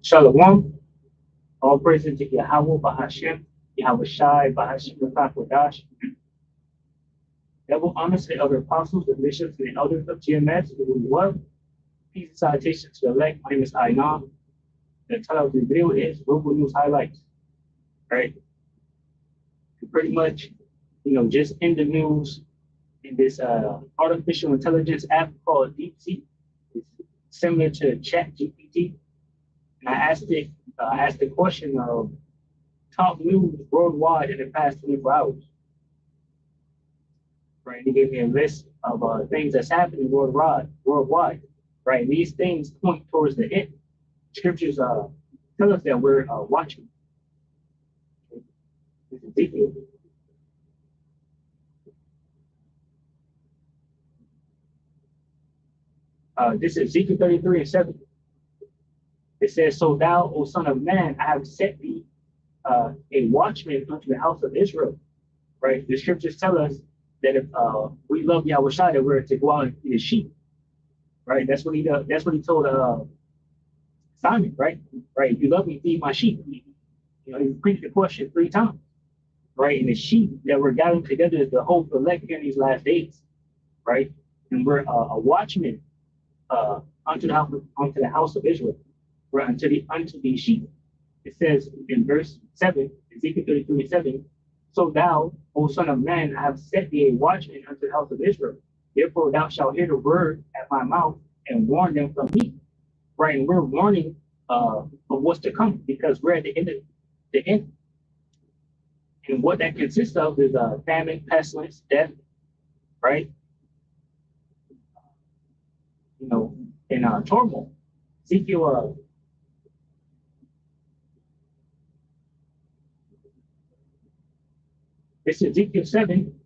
Shalom. All praises to Yahweh Bahashem, Yahweh Shai, Bahashem Kodash. Double honors to the other apostles, the bishops, and the elders of GMS, who we love. Peace and salutation to the elect. My name is Ainan. The title of the video is Global News Highlights. Right? Pretty much, just in the news in this artificial intelligence app called DeepSeek. It's similar to ChatGPT. And I asked the question of top news worldwide in the past 24 hours. Right? He gave me a list of things that's happening worldwide. Right? And these things point towards the end. Scriptures tell us that we're watching. This is Ezekiel. This is Ezekiel 33:7. It says, "So thou, O son of man, I have set thee a watchman unto the house of Israel." Right? The scriptures tell us that if we love Yahweh Shai, that we're to go out and feed his sheep. Right? That's what he does. That's what he told Simon. Right? Right? If you love me, feed my sheep. He repeated the question 3 times. Right? And the sheep that we're gathering together is the hope of elect here in these last days. Right? And we're a watchman unto the house of Israel. Right? Unto the sheep. It says in verse 7, Ezekiel 33:7, "So thou, O son of man, I have set thee a watchman unto the house of Israel. Therefore thou shalt hear the word at my mouth and warn them from me." Right? And we're warning of what's to come because we're at the end of the end. And what that consists of is famine, pestilence, death, right? And turmoil. Ezekiel This is Ezekiel 7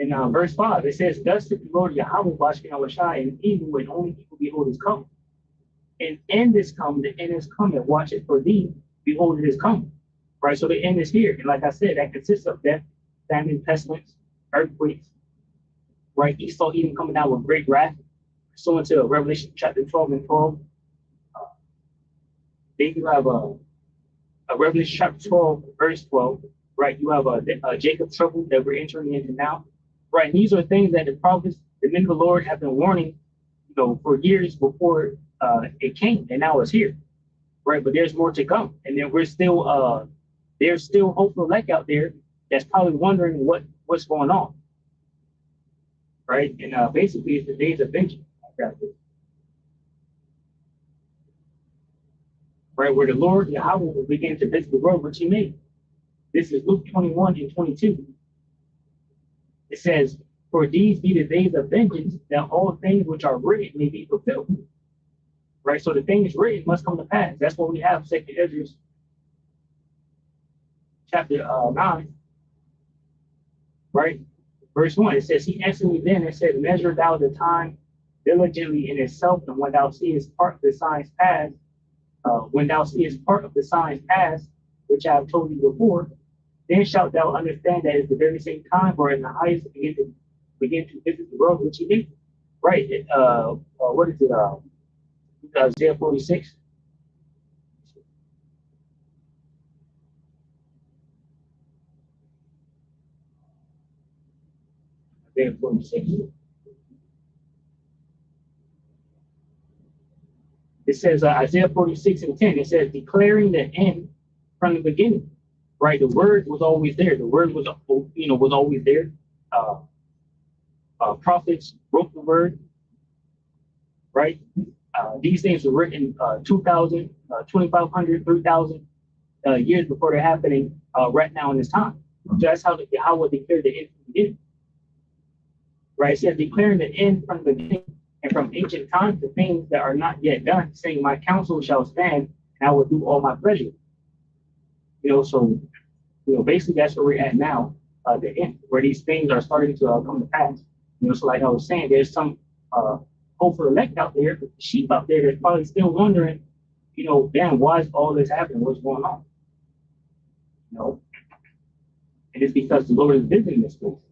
in verse 5. It says, "Thus saith the Lord Yahweh Bashkin Awashai, and evil and only evil behold is come. And end is come, the end is come, and watch it for thee, behold it is come." Right? So the end is here. And like I said, that consists of death, famine, pestilence, earthquakes. Right? Esau even coming down with great wrath. So into Revelation chapter 12 and 12. Then you have a Revelation chapter 12, verse 12. Right, you have Jacob's trouble that we're entering into now. Right, and these are things that the prophets, the men of the Lord, have been warning, for years before it came, and now it's here. Right, but there's more to come, and then there's still hopeful elect out there that's probably wondering what's going on. Right, and basically it's the days of vengeance. Right, where the Lord Yahweh will begin to visit the world which he made. This is Luke 21 and 22. It says, "For these be the days of vengeance, that all things which are written may be fulfilled." Right? So the things written must come to pass. That's what we have, 2 Ezra chapter 9. Right? Verse 1, it says, "He answered me then and said, Measure thou the time diligently in itself, and when thou seest part of the signs pass, which I have told you before, then shalt thou understand that it's the very same time wherein the highest begin to visit the world which he did." Right. What is it? Isaiah 46. Isaiah 46. It says Isaiah 46 and 10. It says, "Declaring the end from the beginning." Right, the word was always there. The word was always there. Prophets wrote the word. Right, these things were written 2,000, 2,500, 3,000 years before they're happening right now in this time. So that's how Yahweh declared the end from the beginning. Right, it says, "Declaring the end from the beginning and from ancient times the things that are not yet done, saying, My counsel shall stand, and I will do all my pleasure." So basically that's where we're at now, the end, where these things are starting to come to pass. So like I was saying, there's some hopeful elect out there, sheep out there that's probably still wondering, damn, why is all this happening? What's going on? And it's because the Lord is visiting this place.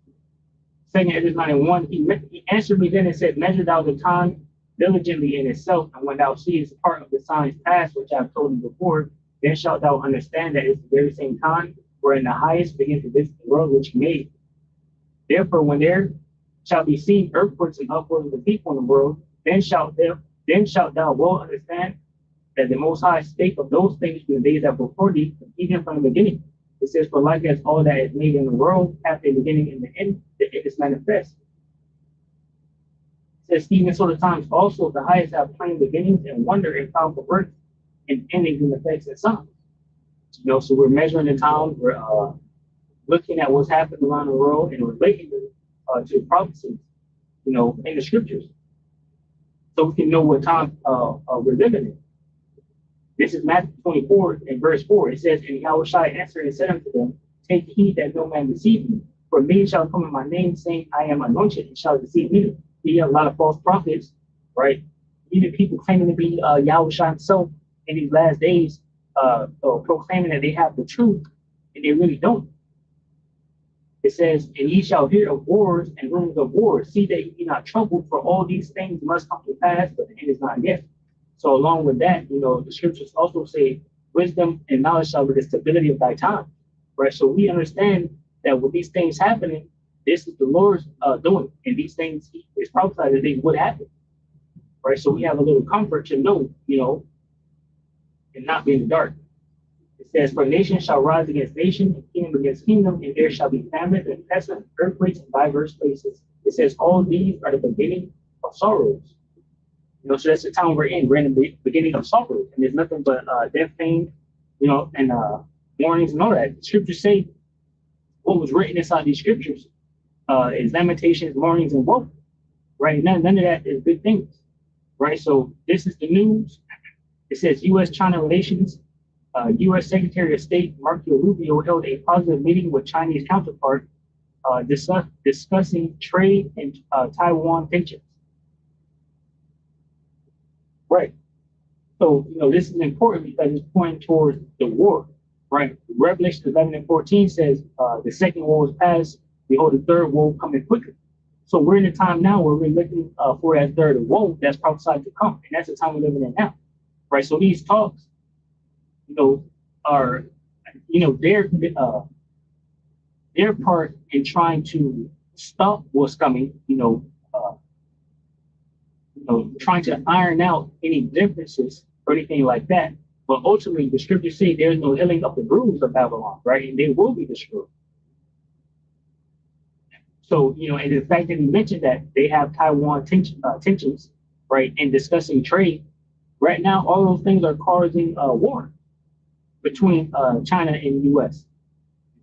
2 Ezra 9:1, he answered me then and said, "Measure thou the time diligently in itself, and when thou seest part of the signs past, which I have told you before, then shalt thou understand that it's the very same time wherein the highest begins to visit the world which he made. Therefore, when there shall be seen earthquakes and upwards of the people in the world, then shalt thou well understand that the Most High spake of those things in the days that were before thee, even from the beginning. It says, for like as all that is made in the world hath a beginning and the end, that it is manifest. It says, even so the times also the highest have plain beginnings and wonder and powerful works and endings and effects and signs. So we're measuring the time, we're looking at what's happening around the world and relating it to prophecies, in the scriptures. So we can know what time we're living in. This is Matthew 24 and verse 4. It says, and Yahushua answered and said unto them, take heed that no man deceive you. For many shall come in my name, saying, I am anointed, and shall deceive many. You have a lot of false prophets, right? Even people claiming to be Yahushua himself in these last days, proclaiming that they have the truth, and they really don't. It says, and ye shall hear of wars and rumors of wars. See that ye be not troubled, for all these things must come to pass, but the end is not yet. So along with that, the scriptures also say, wisdom and knowledge shall be the stability of thy time, right? So we understand that with these things happening, this is the Lord's doing, and these things is prophesied that they would happen, right? So we have a little comfort to know, and not be in the dark. It says, for nation shall rise against nation, and kingdom against kingdom, and there shall be famine and pestilence, earthquakes in diverse places. It says, all these are the beginning of sorrows. So that's the time we're in. We're in the beginning of sorrow, and there's nothing but death, pain, and mournings and all that. The scriptures say what was written inside these scriptures is lamentations, mournings, and woe. Right? None of that is good things. Right? So this is the news. It says U.S.-China relations. U.S. Secretary of State Marco Rubio held a positive meeting with Chinese counterpart discussing trade and Taiwan tensions. Right. So, this is important because it's pointing towards the war, right? Revelation 11 and 14 says the second war is past, behold, the third war coming quicker. So we're in a time now where we're looking for that third woe that's prophesied to come. And that's the time we're living in now, right? So these talks, are, their part in trying to stop what's coming, trying to iron out any differences or anything like that. But ultimately, the scriptures say there's no healing of the bruise of Babylon, right? And they will be destroyed. So, and the fact that he mentioned that they have Taiwan tensions, right, and discussing trade, right now, all those things are causing war between China and the U.S.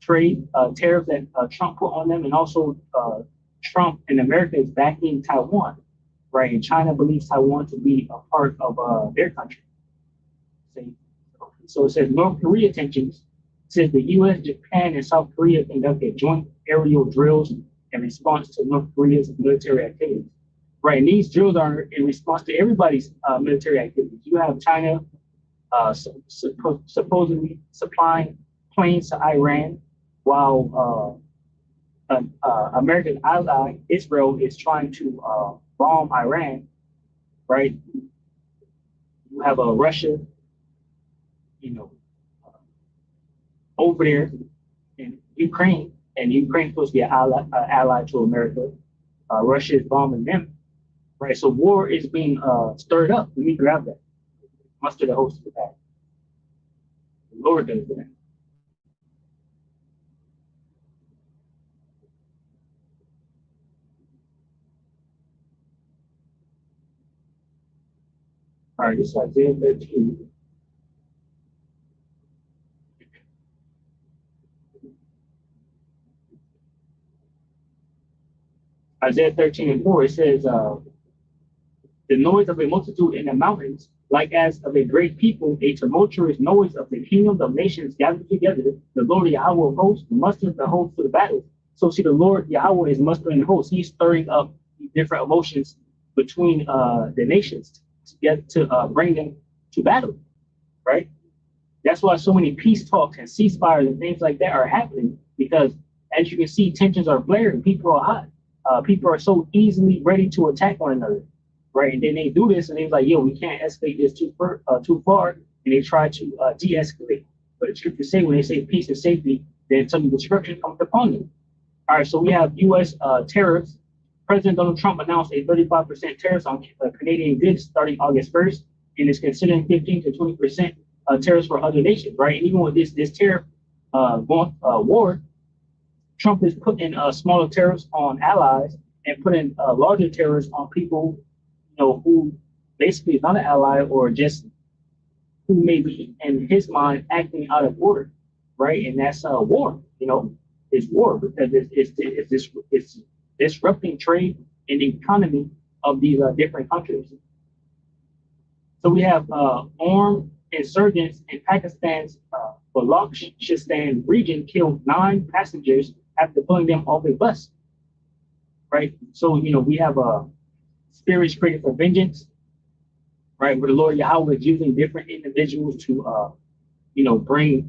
Trade tariffs that Trump put on them, and also Trump and America is backing Taiwan. Right, and China believes Taiwan to be a part of their country. So it says North Korea tensions. It says the U.S., Japan, and South Korea conducted joint aerial drills in response to North Korea's military activities. Right, and these drills are in response to everybody's military activities. You have China supposedly supplying planes to Iran, while American ally Israel is trying to bomb Iran, right? You have Russia, over there in Ukraine, and Ukraine is supposed to be an ally to America. Russia is bombing them, right? So war is being stirred up. Let me grab that. Muster the host of the back. The Lord does that. All right, this is Isaiah 13. Isaiah 13 and 4, it says, the noise of a multitude in the mountains, like as of a great people, a tumultuous noise of the kingdoms of nations gathered together. The Lord Yahweh of hosts musters the hosts for the battle. So see, the Lord Yahweh is mustering the hosts. He's stirring up different emotions between the nations to get to bring them to battle, right? That's why so many peace talks and ceasefires and things like that are happening, because as you can see, tensions are flaring. People are hot. People are so easily ready to attack one another. right? And then they do this, and they're like, "Yo, we can't escalate this too far," and they try to de-escalate. But the scriptures say when they say peace and safety, then some destruction comes upon them. All right, so we have U.S. Tariffs. President Donald Trump announced a 35% tariffs on Canadian goods starting August 1st, and is considering 15 to 20% tariffs for other nations, right? And even with this tariff war, Trump is putting smaller tariffs on allies and putting larger tariffs on people, who basically is not an ally or just who may be in his mind acting out of order, right? And that's war. It's war because it's disrupting trade and the economy of these different countries. So we have armed insurgents in Pakistan's Balochistan region killed 9 passengers after pulling them off a bus. Right. So we have spirits created for vengeance. Right, where the Lord Yahweh is using different individuals to bring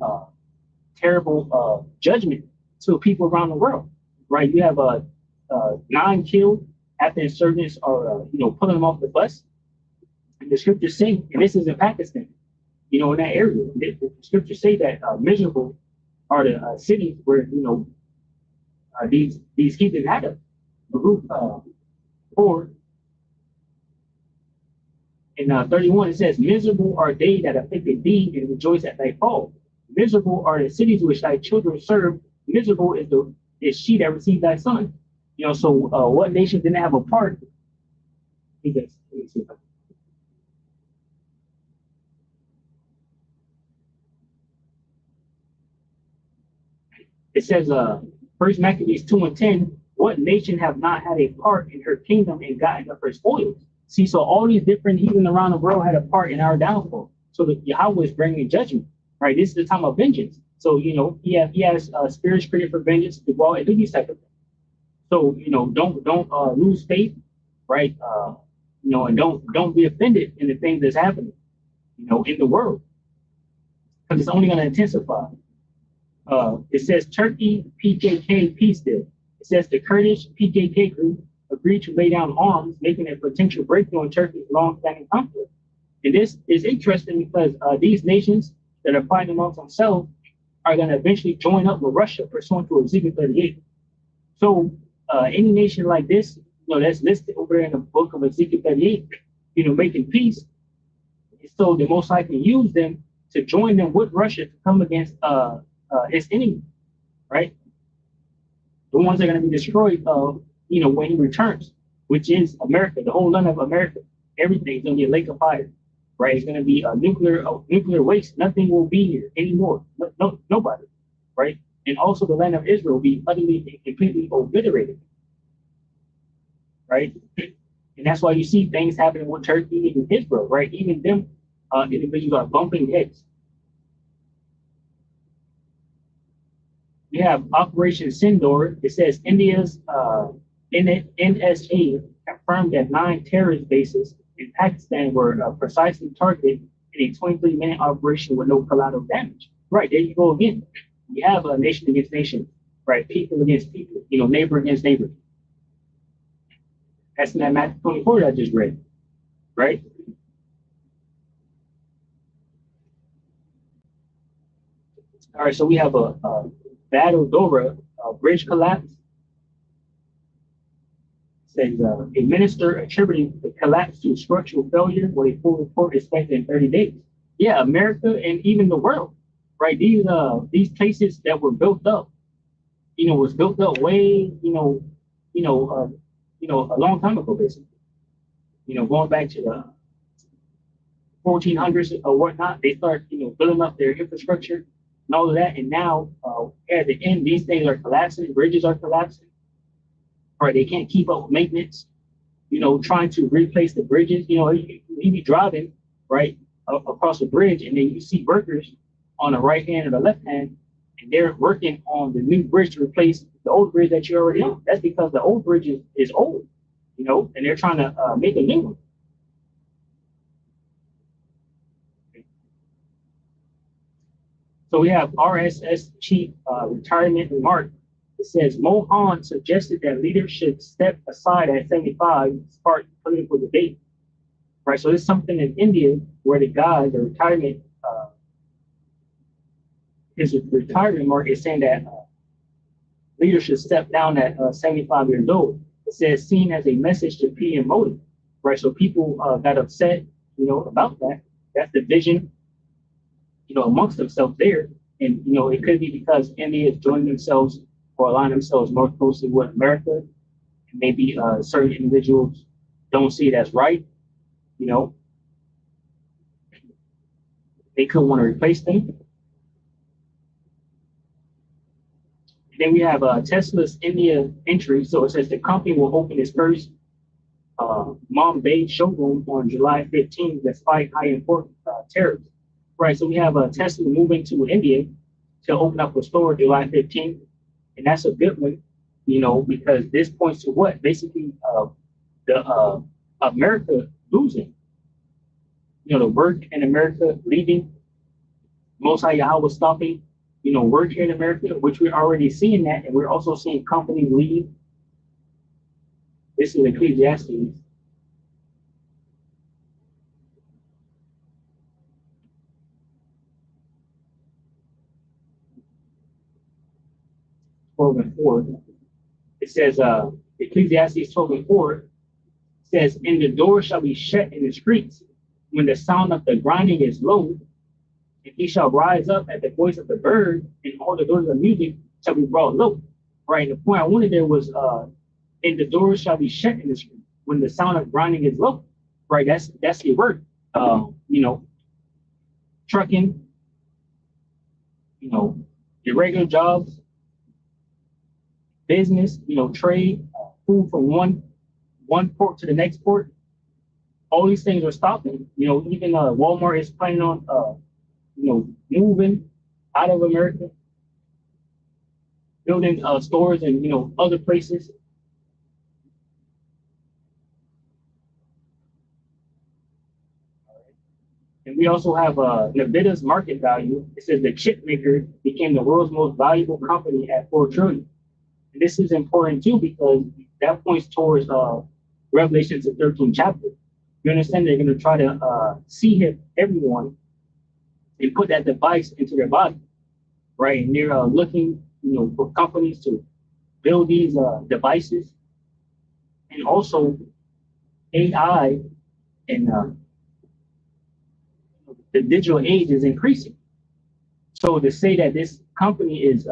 terrible judgment to people around the world. Right. You have 9 killed after insurgents are pulling them off the bus. And the scriptures say, and this is in Pakistan, in that area. The scriptures say that miserable are the cities where these heathen had a group for. In 31, it says, "Miserable are they that afflicted thee, and rejoice at thy fall. Miserable are the cities which thy children serve. Miserable is she that received thy son." So what nation didn't have a part? It says, First Maccabees 2:10, "What nation have not had a part in her kingdom and gotten of her spoils?" See, so all these different heathen around the world had a part in our downfall. So that Yahweh is bringing judgment, right? This is the time of vengeance. So he has spirits created for vengeance to go out and do these type of things. So don't lose faith, right? And don't be offended in the things that's happening, in the world, because it's only going to intensify. It says Turkey PKK peace deal. It says the Kurdish PKK group agreed to lay down arms, making a potential breakthrough in Turkey's long-standing conflict. And this is interesting because these nations that are fighting amongst themselves are going to eventually join up with Russia pursuant to Ezekiel 38. So any nation like this, that's listed over there in the book of Ezekiel 38, making peace, so they most likely use them to join them with Russia to come against its enemy, right? The ones that are going to be destroyed, when he returns, which is America, the whole land of America. Everything's going to be a lake of fire, right? It's going to be a nuclear waste. Nothing will be here anymore. Nobody, right? And also the land of Israel will be utterly and completely obliterated, right? And that's why you see things happening with Turkey and Israel, right? Even them individuals are bumping heads. We have Operation Sindoor. It says India's NSA confirmed that 9 terrorist bases in Pakistan were precisely targeted in a 23-minute operation with no collateral damage. Right, there you go again. You have a nation against nation, right? People against people, neighbor against neighbor. That's in that Matthew 24 that I just read, right? All right, so we have a Battle Dora bridge collapse. Says a minister attributing the collapse to structural failure with a full report expected in 30 days. Yeah, America and even the world, right? These places that were built up, was built up way, a long time ago, basically. Going back to the 1400s or whatnot, they start, building up their infrastructure and all of that. And now, at the end, these things are collapsing. Bridges are collapsing. Right, they can't keep up with maintenance. Trying to replace the bridges. You be driving right across the bridge, and then you see workers on the right hand or the left hand, and they're working on the new bridge to replace the old bridge that you already own. That's because the old bridge is old, and they're trying to make a new one. So we have RSS chief retirement remark. It says Mohan suggested that leaders should step aside at 75, spark political debate. right? So there's something in India where the retirement, his retirement mark is saying that leaders should step down at 75 years old. It says seen as a message to PM Modi, right? So people got upset, about that. That's the vision, amongst themselves there. And, it could be because India is joining themselves or aligning themselves more closely with America. And maybe certain individuals don't see it as right, they could want to replace them. Then we have Tesla's India entry. So it says the company will open its first Mumbai showroom on July 15th despite high import tariffs. Right. So we have Tesla moving to India to open up a store July 15th. And that's a good one, because this points to what? Basically, the America losing. The work in America leaving. Most of Yahweh stopping. Work here in America, which we're already seeing that, and we're also seeing companies leave. This is Ecclesiastes. And 4. It says, Ecclesiastes 12:4 says, and the door shall be shut in the streets when the sound of the grinding is low, and he shall rise up at the voice of the bird, and all the doors of music shall be brought low. Right. And the point I wanted there was, and the doors shall be shut in the street when the sound of grinding is low. Right. That's your work. Trucking, your regular jobs, business, trade, food from one port to the next port. All these things are stopping. Even Walmart is planning on moving out of America, building stores and other places. And we also have Nvidia's market value. It says the chip maker became the world's most valuable company at 4 trillion. And this is important too because that points towards Revelation's 13th chapter. You understand they're going to try to see everyone and put that device into their body, right? And they're looking, for companies to build these devices, and also AI and the digital age is increasing. So to say that this company is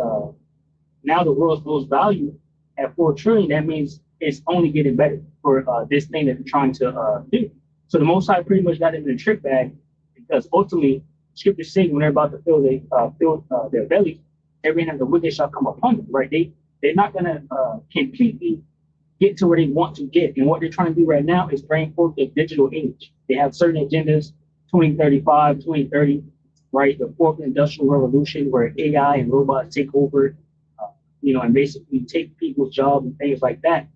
now the world's most valued at 4 trillion, that means it's only getting better for this thing that they're trying to do. So the Most High pretty much got it in a trick bag because ultimately, Scripture say when they're about to fill their belly, every hand of the wicked shall come upon them. Right? They're not gonna completely get to where they want to get, and what they're trying to do right now is bring forth the digital age. They have certain agendas, 2035, 2030, right? The fourth industrial revolution, where AI and robots take over, and basically take people's jobs and things like that.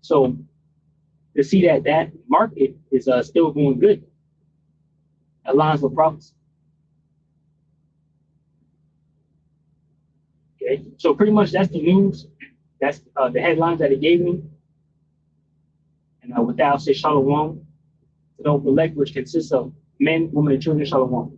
So to see that market is still going good, aligns with prophecy. Okay, so pretty much that's the news. That's the headlines that it gave me. And with that, I'll say shalom to the elect, which consists of men, women, and children. Shalom.